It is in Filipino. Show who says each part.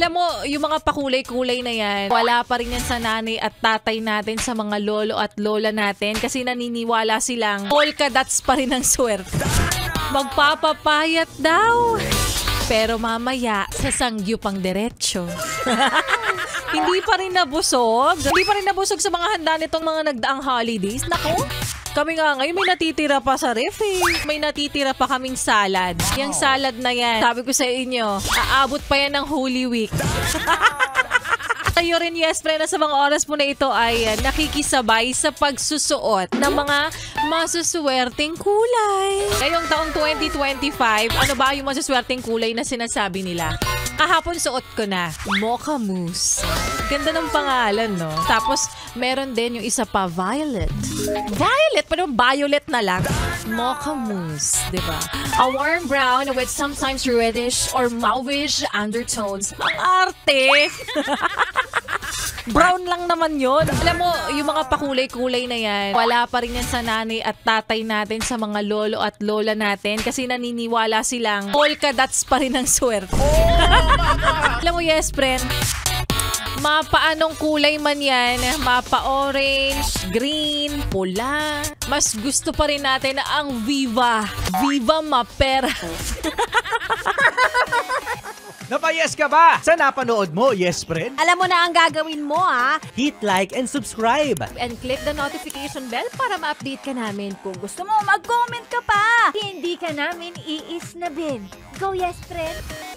Speaker 1: Alam mo, yung mga pakulay-kulay na yan, wala pa rin yan sa nanay at tatay natin, sa mga lolo at lola natin kasi naniniwala silang polka dots pa rin ang swerte. Magpapapayat daw. Pero mamaya, sasangyo pang diretsyo. Hindi pa rin nabusog. Hindi pa rin nabusog sa mga handa nitong mga nagdaang holidays. Nako, kami nga ngayon may natitira pa sa ref eh. May natitira pa kaming salad. Yung salad na yan, sabi ko sa inyo, aabot pa yan ng Holy Week. Tayo rin, yes, pre, na sa mga oras po na ito ay nakikisabay sa pagsusuot ng mga masuswerteng kulay. Ngayong taong 2025, ano ba yung masuswerteng kulay na sinasabi nila? Kahapon suot ko na, Mocha Mousse. Ganda ng pangalan, no? Tapos, meron din yung isa pa, Violet. Violet? Pero violet na lang. Mocha Mousse, di ba? A warm brown with sometimes reddish or mauvish undertones. Ang arte! Brown lang naman yun. Alam mo, yung mga pakulay-kulay na yan, wala pa rin yan sa nanay at tatay natin, sa mga lolo at lola natin kasi naniniwala silang polka dots pa rin ang swerte. Alam mo, yes, friend, mapaanong kulay man yan, mapa-orange, green, pula, mas gusto pa rin natin ang Viva. Viva Mapera.
Speaker 2: Napayes ka ba? Sa napanood mo, yes friend?
Speaker 3: Alam mo na ang gagawin mo, ha?
Speaker 2: Hit like and subscribe.
Speaker 3: And click the notification bell para ma-update ka namin. Kung gusto mo, mag-comment ka pa. Hindi ka namin iisnabin. Go, yes, friend!